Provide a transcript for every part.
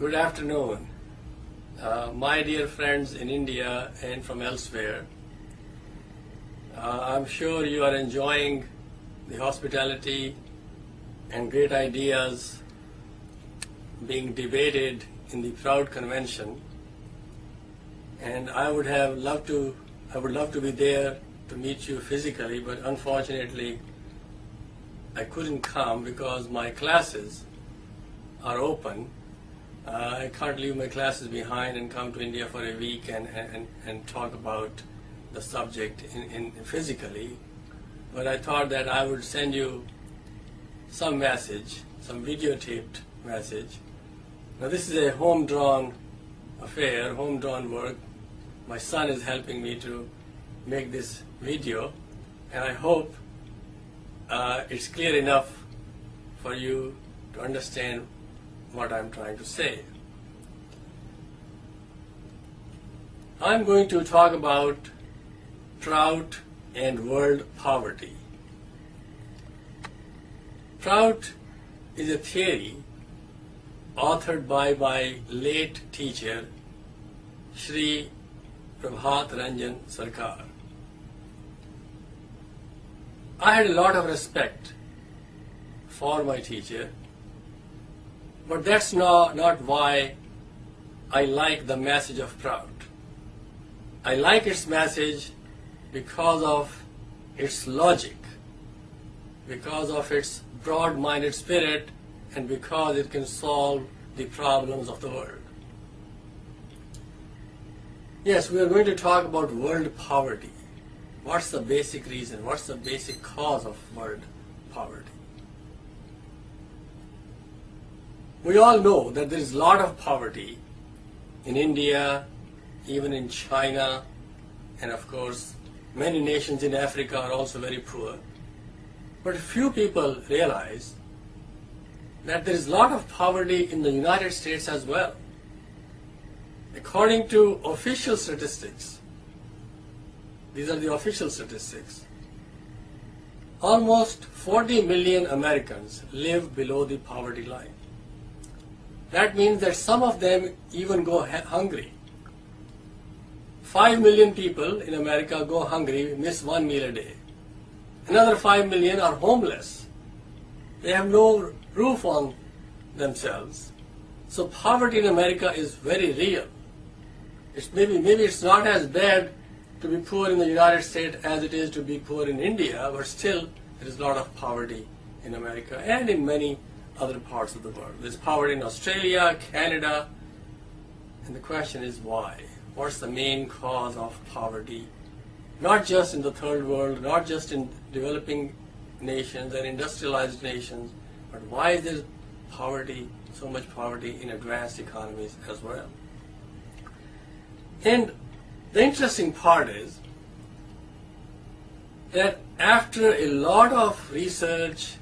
Good afternoon, my dear friends in India and from elsewhere. I'm sure you are enjoying the hospitality and great ideas being debated in the Proud Convention, and I would love to be there to meet you physically, but unfortunately I couldn't come because my classes are open. I can't leave my classes behind and come to India for a week and talk about the subject physically, but I thought that I would send you some message, some videotaped message. Now this is a home-drawn affair, home-drawn work. My son is helping me to make this video, and I hope it's clear enough for you to understand what I'm trying to say. I'm going to talk about drought and world poverty. Drought is a theory authored by my late teacher, Shri Prabhat Ranjan Sarkar. I had a lot of respect for my teacher, but that's not why I like the message of drought. I like its message because of its logic, because of its broad-minded spirit, and because it can solve the problems of the world. Yes, we are going to talk about world poverty. What's the basic reason? What's the basic cause of world poverty? We all know that there is a lot of poverty in India, even in China, and of course many nations in Africa are also very poor. But few people realize that there is a lot of poverty in the United States as well. According to official statistics, these are the official statistics, almost 40 million Americans live below the poverty line. That means that some of them even go hungry. 5 million people in America go hungry, miss one meal a day. Another 5 million are homeless. They have no roof on themselves. So poverty in America is very real. Maybe it's not as bad to be poor in the United States as it is to be poor in India, but still there is a lot of poverty in America and in many other parts of the world. There's poverty in Australia, Canada, and the question is why? What's the main cause of poverty? Not just in the third world, not just in developing nations and industrialized nations, but why is there poverty, so much poverty in advanced economies as well? And the interesting part is that after a lot of research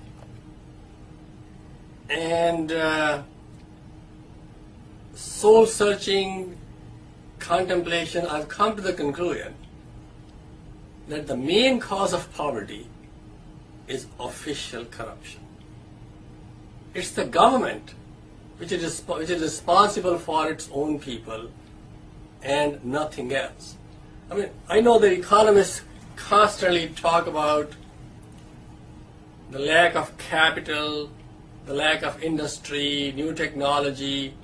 and soul-searching contemplation, I've come to the conclusion that the main cause of poverty is official corruption. It's the government which is responsible for its own people and nothing else. I mean, I know the economists constantly talk about the lack of capital, the lack of industry, new technology,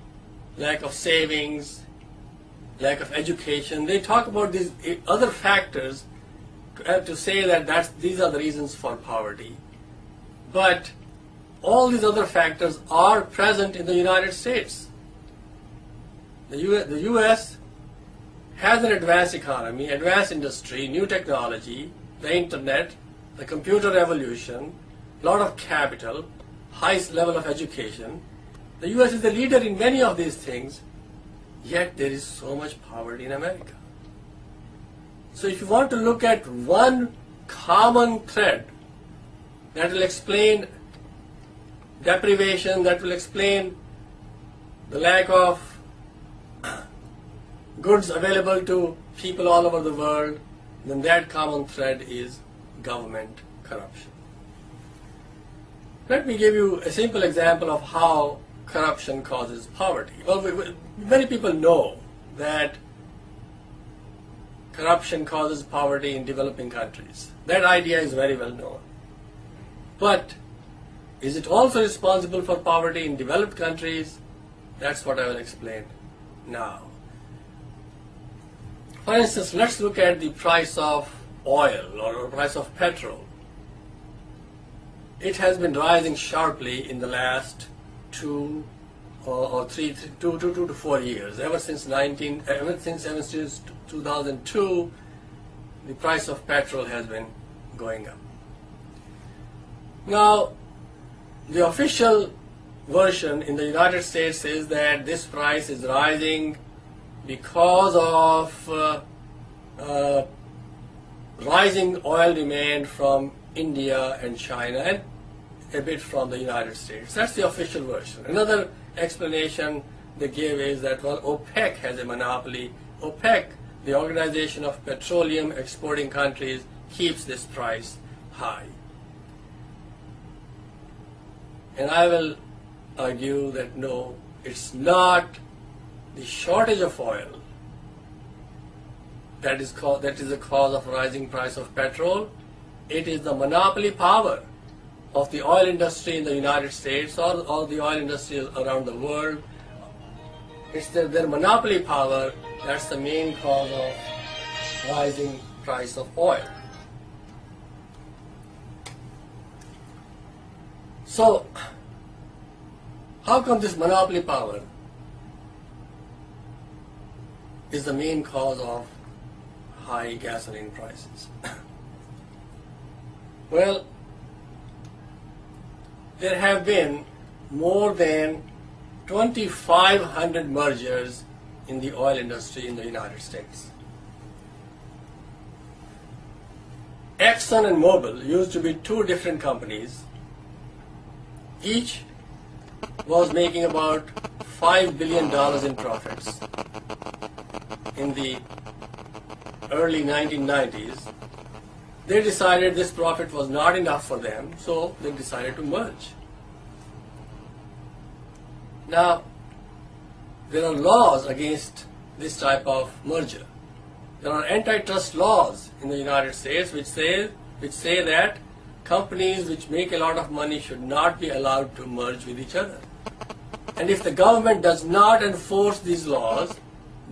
lack of savings, lack of education. They talk about these other factors to say that these are the reasons for poverty. But all these other factors are present in the United States. The US has an advanced economy, advanced industry, new technology, the internet, the computer revolution, a lot of capital, highest level of education. The US is the leader in many of these things, yet there is so much poverty in America. So if you want to look at one common thread that will explain deprivation, that will explain the lack of goods available to people all over the world, then that common thread is government corruption. Let me give you a simple example of how corruption causes poverty. Well, many people know that corruption causes poverty in developing countries. That idea is very well known. But is it also responsible for poverty in developed countries? That's what I will explain now. For instance, let's look at the price of oil or price of petrol. It has been rising sharply in the last 2 to 4 years. Ever since 2002, the price of petrol has been going up. Now, the official version in the United States is that this price is rising because of rising oil demand from India and China and a bit from the United States. That's the official version. Another explanation they give is that, well, OPEC has a monopoly. OPEC, the Organization of Petroleum Exporting Countries, keeps this price high. And I will argue that no, it's not the shortage of oil that is the cause of rising price of petrol. It is the monopoly power of the oil industry in the United States or the oil industry around the world. It's their monopoly power that's the main cause of rising price of oil. So, how come this monopoly power is the main cause of high gasoline prices? Well, there have been more than 2,500 mergers in the oil industry in the United States. Exxon and Mobil used to be two different companies. Each was making about $5 billion in profits in the early 1990s. They decided this profit was not enough for them, so they decided to merge. Now, there are laws against this type of merger. There are antitrust laws in the United States which say that companies which make a lot of money should not be allowed to merge with each other. And if the government does not enforce these laws,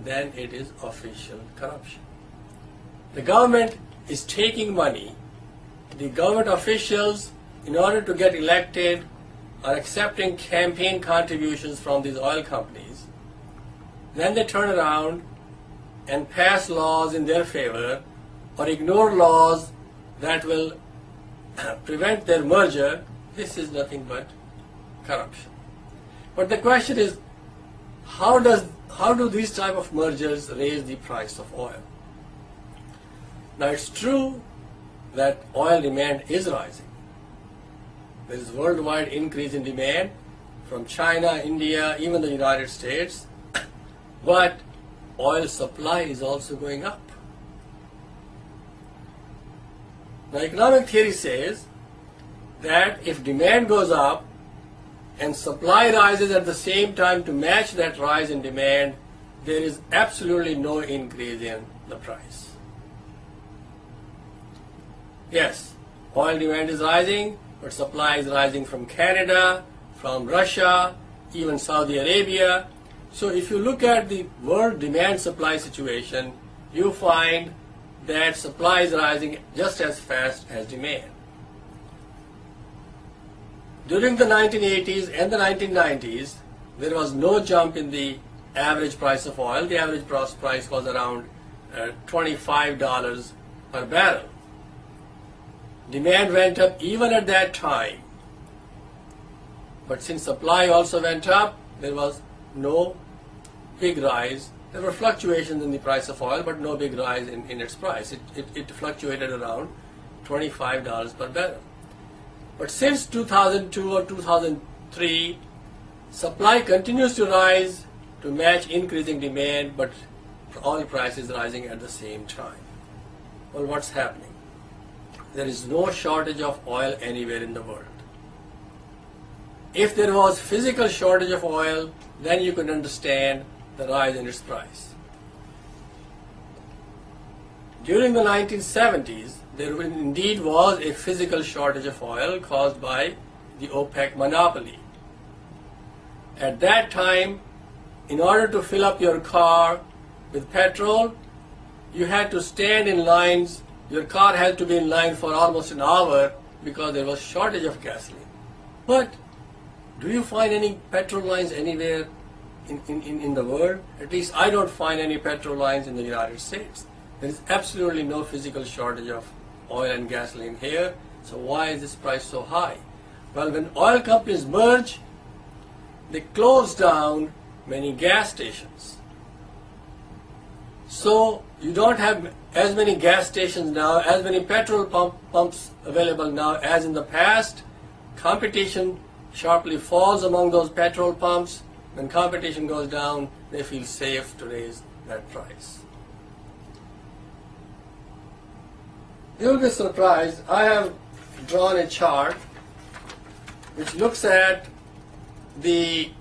then it is official corruption. The government is taking money. The government officials, in order to get elected, are accepting campaign contributions from these oil companies. Then they turn around and pass laws in their favor or ignore laws that will prevent their merger. This is nothing but corruption. But the question is, how do these type of mergers raise the price of oil? Now, it's true that oil demand is rising. There is worldwide increase in demand from China, India, even the United States. But oil supply is also going up. Now, economic theory says that if demand goes up and supply rises at the same time to match that rise in demand, there is absolutely no increase in the price. Yes, oil demand is rising, but supply is rising from Canada, from Russia, even Saudi Arabia. So if you look at the world demand-supply situation, you find that supply is rising just as fast as demand. During the 1980s and the 1990s, there was no jump in the average price of oil. The average price was around $25 per barrel. Demand went up even at that time. But since supply also went up, there was no big rise. There were fluctuations in the price of oil, but no big rise in its price. It fluctuated around $25 per barrel. But since 2002 or 2003, supply continues to rise to match increasing demand, but oil price is rising at the same time. Well, what's happening? There is no shortage of oil anywhere in the world. If there was physical shortage of oil, then you could understand the rise in its price. During the 1970s, there indeed was a physical shortage of oil caused by the OPEC monopoly. At that time, in order to fill up your car with petrol, you had to stand in lines. Your car had to be in line for almost an hour because there was shortage of gasoline. But do you find any petrol lines anywhere in the world? At least I don't find any petrol lines in the United States. There is absolutely no physical shortage of oil and gasoline here. So why is this price so high? Well, when oil companies merge, they close down many gas stations. So you don't have as many gas stations now, as many petrol pumps available now as in the past. Competition sharply falls among those petrol pumps. When competition goes down, they feel safe to raise that price. You'll be surprised. I have drawn a chart which looks at the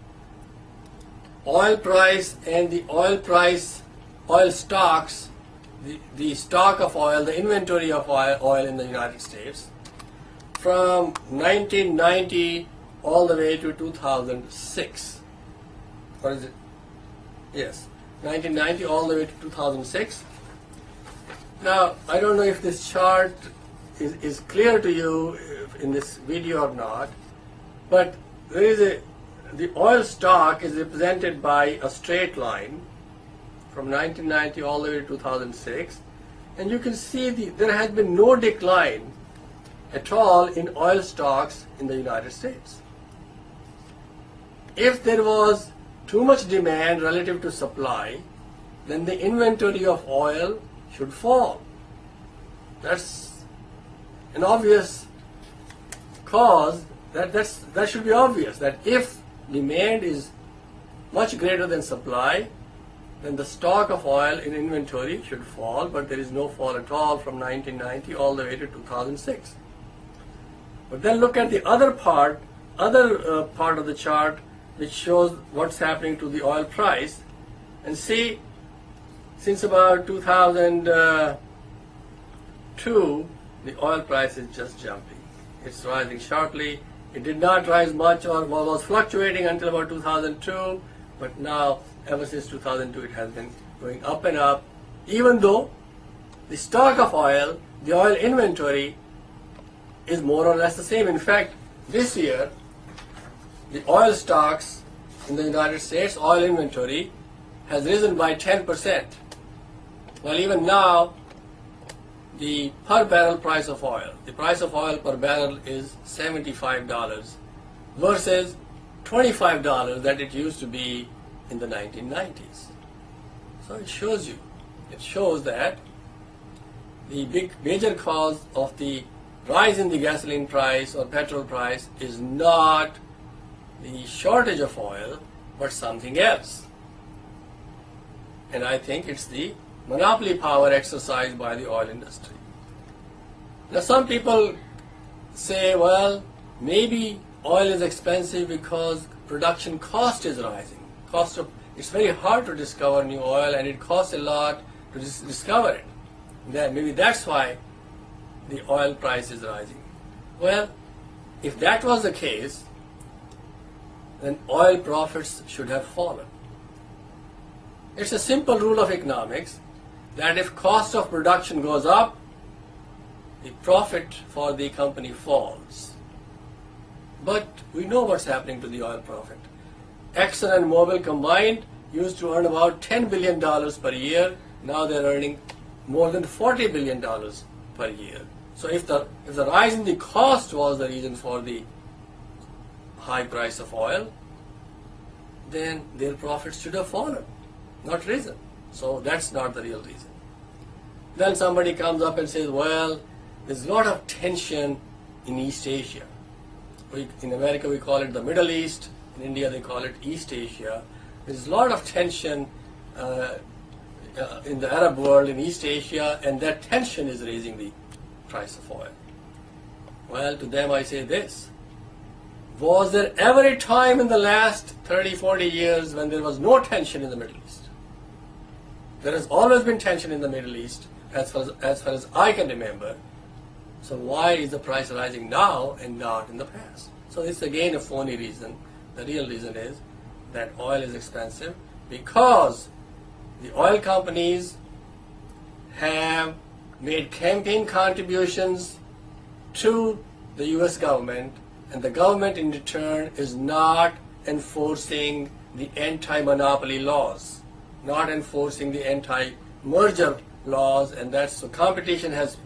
oil price and the oil stocks, the stock of oil, the inventory of oil in the United States from 1990 all the way to 2006. Or is it? Yes, 1990 all the way to 2006. Now, I don't know if this chart is clear to you in this video or not, but there is the oil stock is represented by a straight line from 1990 all the way to 2006, and you can see there has been no decline at all in oil stocks in the United States. If there was too much demand relative to supply, then the inventory of oil should fall. That's an obvious cause. That should be obvious, that if demand is much greater than supply, then the stock of oil in inventory should fall, but there is no fall at all from 1990 all the way to 2006. But then look at the other part of the chart which shows what's happening to the oil price, and see, since about 2002, the oil price is just jumping. It's rising sharply. It did not rise much or was fluctuating until about 2002, but now, ever since 2002, it has been going up and up, even though the stock of oil, the oil inventory, is more or less the same. In fact, this year, the oil stocks in the United States, oil inventory, has risen by 10%. Well, even now, the per barrel price of oil, the price of oil per barrel is $75 versus $25 that it used to be in the 1990s. So it shows that the major cause of the rise in the gasoline price or petrol price is not the shortage of oil, but something else. And I think it's the monopoly power exercised by the oil industry. Now, some people say, well, maybe oil is expensive because production cost is rising. It's very hard to discover new oil, and it costs a lot to discover it. Maybe that's why the oil price is rising. Well, if that was the case, then oil profits should have fallen. It's a simple rule of economics that if cost of production goes up, the profit for the company falls. But we know what's happening to the oil profit. Exxon and Mobil combined used to earn about $10 billion per year. Now they're earning more than $40 billion per year. So if the rise in the cost was the reason for the high price of oil, then their profits should have fallen, not risen. So that's not the real reason. Then somebody comes up and says, well, there's a lot of tension in East Asia. In America we call it the Middle East. In India they call it East Asia. There's a lot of tension in the Arab world, in East Asia, and that tension is raising the price of oil. Well, to them I say this. Was there ever a time in the last 30, 40 years when there was no tension in the Middle East? There has always been tension in the Middle East as far as I can remember. So why is the price rising now and not in the past? So this is again a phony reason. The real reason is that oil is expensive because the oil companies have made campaign contributions to the US government, and the government in return is not enforcing the anti-monopoly laws, not enforcing the anti-merger laws, and that's so competition has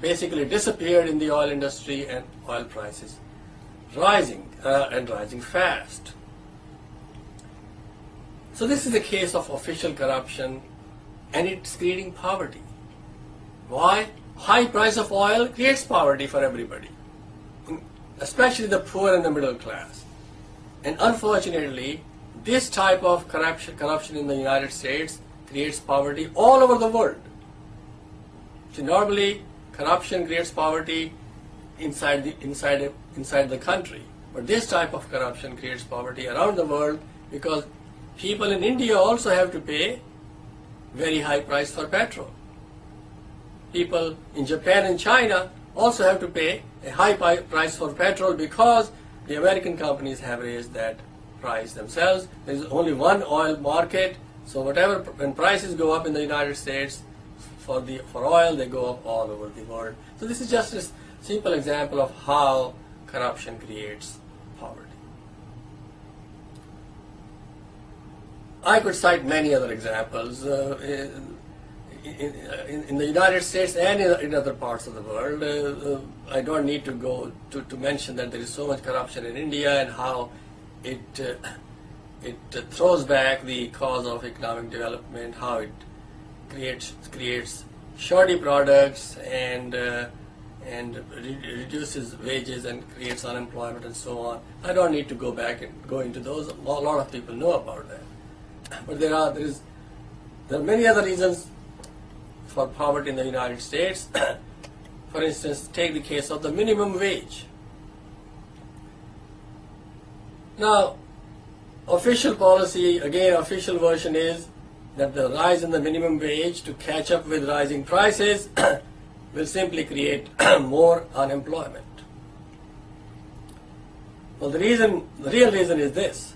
basically disappeared in the oil industry, and oil prices rising and rising fast. So this is a case of official corruption, and it's creating poverty. Why? High price of oil creates poverty for everybody, especially the poor and the middle class. And unfortunately, this type of corruption in the United States creates poverty all over the world. So normally, corruption creates poverty inside the country, but this type of corruption creates poverty around the world because people in India also have to pay very high price for petrol. People in Japan and China also have to pay a high price for petrol because the American companies have raised that price themselves. There is only one oil market, so when prices go up in the United States for oil, they go up all over the world. So this is just a simple example of how corruption creates poverty. I could cite many other examples in the United States and in other parts of the world. I don't need to go to mention that there is so much corruption in India and how it throws back the cause of economic development, how it creates shoddy products and reduces wages and creates unemployment and so on. I don't need to go back and go into those. A lot of people know about that. But there are many other reasons for poverty in the United States. For instance, take the case of the minimum wage. Now, official policy, again, official version is that the rise in the minimum wage to catch up with rising prices will simply create more unemployment. Well, the real reason is this.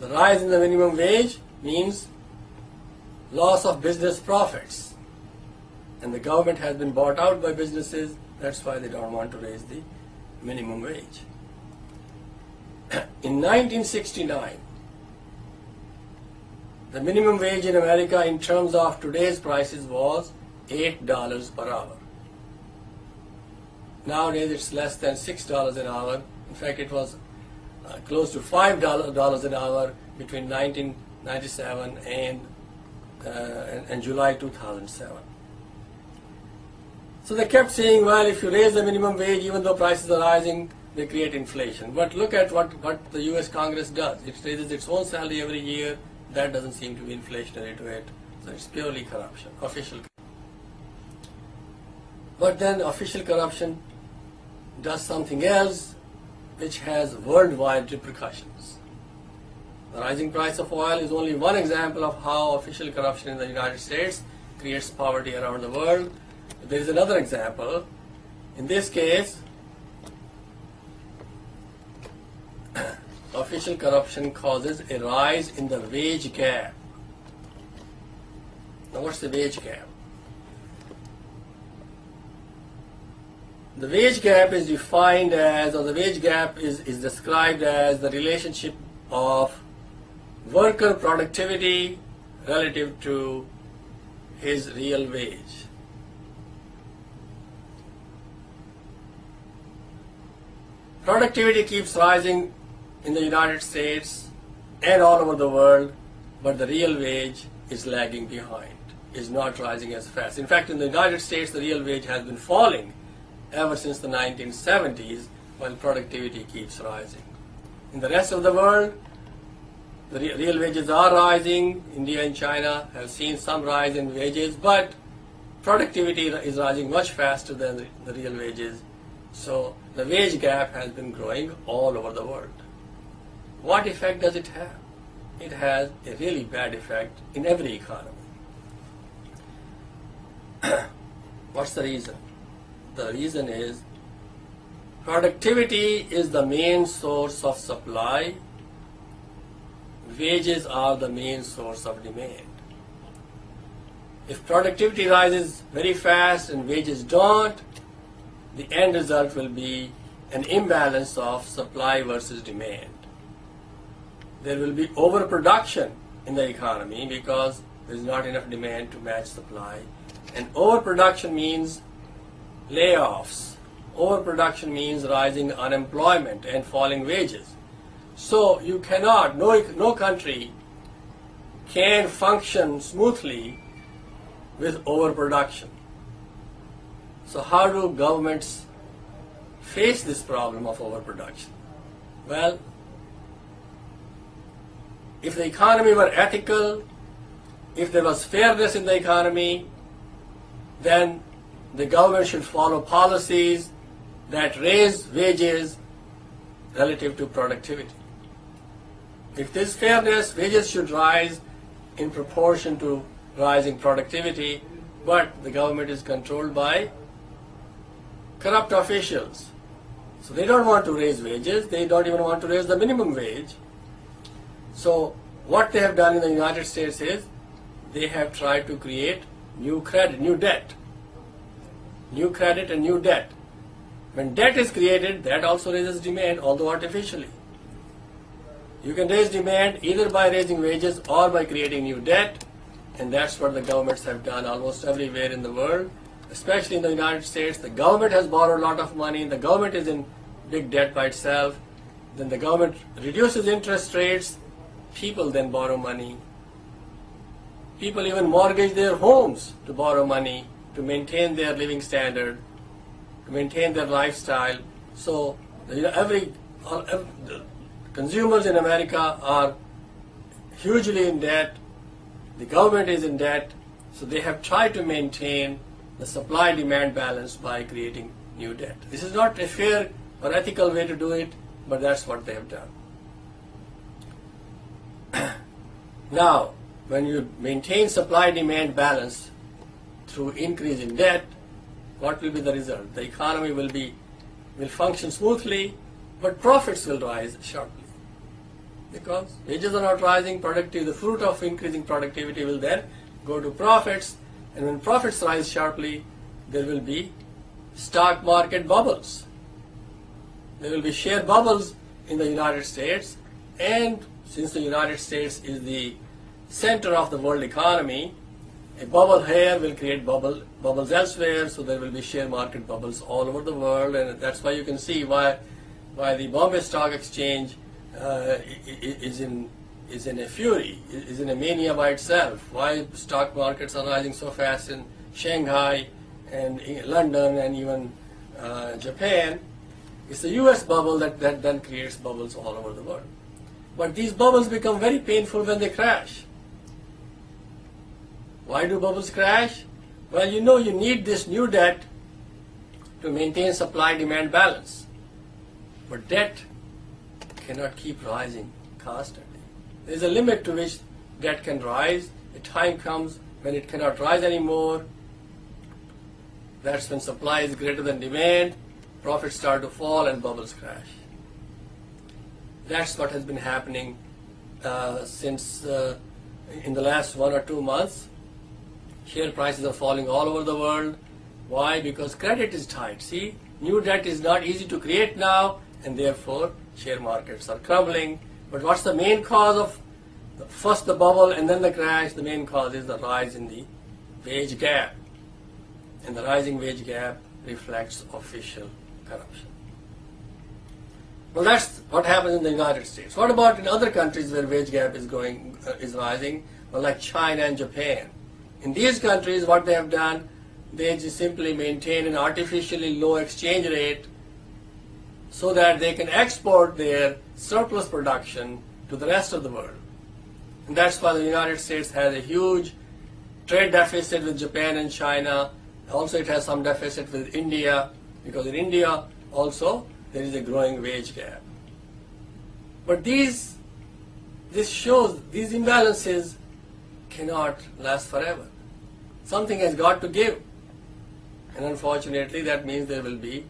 The rise in the minimum wage means loss of business profits, and the government has been bought out by businesses. That's why they don't want to raise the minimum wage. In 1969, the minimum wage in America in terms of today's prices was $8 per hour. Nowadays it's less than $6 an hour. In fact, it was close to $5 an hour between 1997 and July 2007. So they kept saying, well, if you raise the minimum wage, even though prices are rising, they create inflation. But look at what the US Congress does. It raises its own salary every year. That doesn't seem to be inflationary to it. So it's purely corruption, official corruption. But then official corruption does something else which has worldwide repercussions. The rising price of oil is only one example of how official corruption in the United States creates poverty around the world. There is another example. In this case, official corruption causes a rise in the wage gap. Now, what's the wage gap? The wage gap is defined as, or the wage gap is described as the relationship of worker productivity relative to his real wage. Productivity keeps rising in the United States and all over the world, but the real wage is lagging behind, is not rising as fast. In fact, in the United States, the real wage has been falling ever since the 1970s, while productivity keeps rising. In the rest of the world, the real wages are rising. India and China have seen some rise in wages, but productivity is rising much faster than the real wages. So the wage gap has been growing all over the world. What effect does it have? It has a really bad effect in every economy. What's the reason? The reason is productivity is the main source of supply. Wages are the main source of demand. If productivity rises very fast and wages don't, the end result will be an imbalance of supply versus demand. There will be overproduction in the economy because there is not enough demand to match supply. And overproduction means layoffs. Overproduction means rising unemployment and falling wages. So you cannot, no country can function smoothly with overproduction. So how do governments face this problem of overproduction? Well, if the economy were ethical, if there was fairness in the economy, then the government should follow policies that raise wages relative to productivity. If there is fairness, wages should rise in proportion to rising productivity, but the government is controlled by corrupt officials. So they don't want to raise wages, they don't even want to raise the minimum wage. So what they have done in the United States is they have tried to create new credit, new debt. New credit and new debt. When debt is created, that also raises demand, although artificially. You can raise demand either by raising wages or by creating new debt, and that's what the governments have done almost everywhere in the world, especially in the United States. The government has borrowed a lot of money, the government is in big debt by itself, then the government reduces interest rates, people then borrow money. People even mortgage their homes to borrow money to maintain their living standard, to maintain their lifestyle. So the consumers in America are hugely in debt, the government is in debt, so they have tried to maintain the supply-demand balance by creating new debt. This is not a fair or ethical way to do it, but that's what they have done. Now, when you maintain supply-demand balance through increase in debt, what will be the result? The economy will function smoothly, but profits will rise sharply. Because wages are not rising, the fruit of increasing productivity will then go to profits, and when profits rise sharply, there will be stock market bubbles. There will be share bubbles in the United States, and since the United States is the center of the world economy, a bubble here will create bubbles elsewhere, so there will be share market bubbles all over the world, and that's why you can see why the Bombay Stock Exchange is in a fury, is in a mania by itself. Why stock markets are rising so fast in Shanghai and London and even Japan? It's the US bubble that then creates bubbles all over the world. But these bubbles become very painful when they crash. Why do bubbles crash? Well, you know you need this new debt to maintain supply-demand balance. But debt cannot keep rising constantly. There is a limit to which debt can rise. A time comes when it cannot rise anymore. That's when supply is greater than demand, profits start to fall, and bubbles crash. That's what has been happening since in the last 1 or 2 months. Share prices are falling all over the world. Why? Because credit is tight. See, new debt is not easy to create now, and therefore share markets are crumbling. But what's the main cause of first the bubble and then the crash? The main cause is the rise in the wage gap. And the rising wage gap reflects official corruption. Well, that's what happens in the United States. What about in other countries where wage gap is rising? Well, like China and Japan. In these countries, what they have done, they just simply maintain an artificially low exchange rate so that they can export their surplus production to the rest of the world. And that's why the United States has a huge trade deficit with Japan and China. Also, it has some deficit with India, because in India, also there is a growing wage gap. But this shows these imbalances cannot last forever. Something has got to give. And unfortunately, that means there will be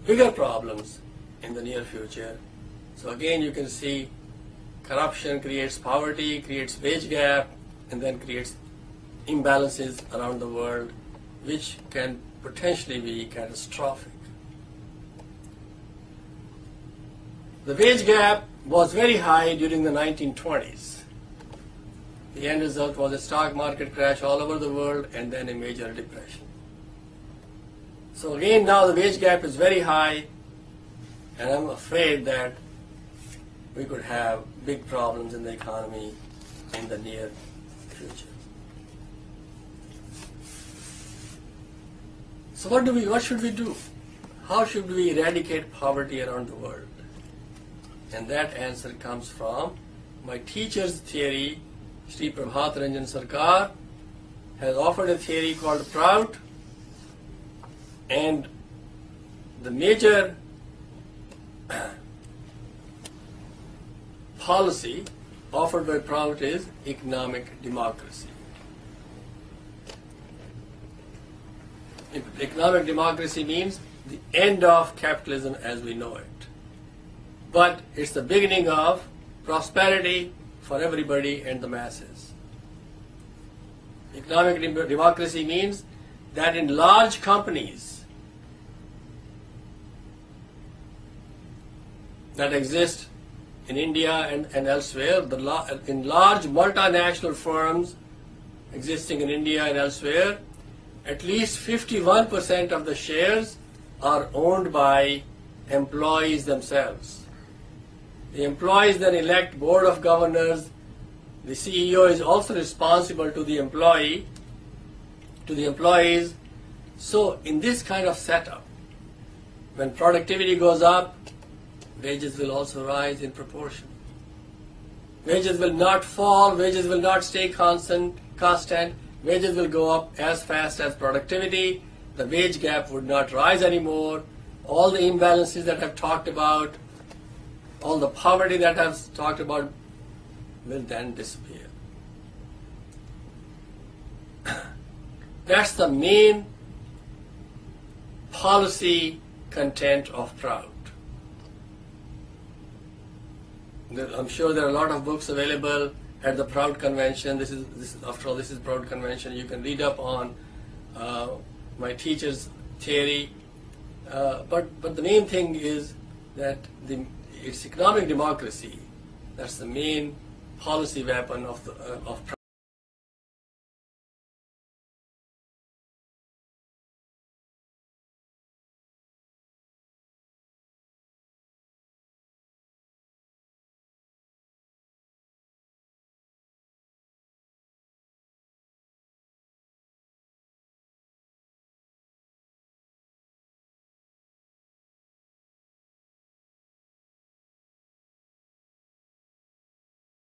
bigger problems in the near future. So again, you can see corruption creates poverty, creates wage gap, and then creates imbalances around the world, which can potentially be catastrophic. The wage gap was very high during the 1920s. The end result was a stock market crash all over the world and then a major depression. So again, now the wage gap is very high, and I'm afraid that we could have big problems in the economy in the near future. So what should we do? How should we eradicate poverty around the world? And that answer comes from my teacher's theory. Sri Prabhat Ranjan Sarkar has offered a theory called Prout, and the major policy offered by Prout is economic democracy. Economic democracy means the end of capitalism as we know it. But it's the beginning of prosperity for everybody and the masses. Economic democracy means that in large companies that exist in India and elsewhere, in large multinational firms existing in India and elsewhere, at least 51% of the shares are owned by employees themselves. The employees then elect board of governors. The CEO is also responsible to the employees. So in this kind of setup, when productivity goes up, wages will also rise in proportion. Wages will not fall, wages will not stay constant. Wages will go up as fast as productivity. The wage gap would not rise anymore. All the imbalances that I've talked about, all the poverty that I've talked about will then disappear. That's the main policy content of Prout. I'm sure there are a lot of books available at the Prout Convention. After all, this is Prout Convention. You can read up on my teacher's theory. But the main thing is that it's economic democracy. That's the main policy weapon of Prout.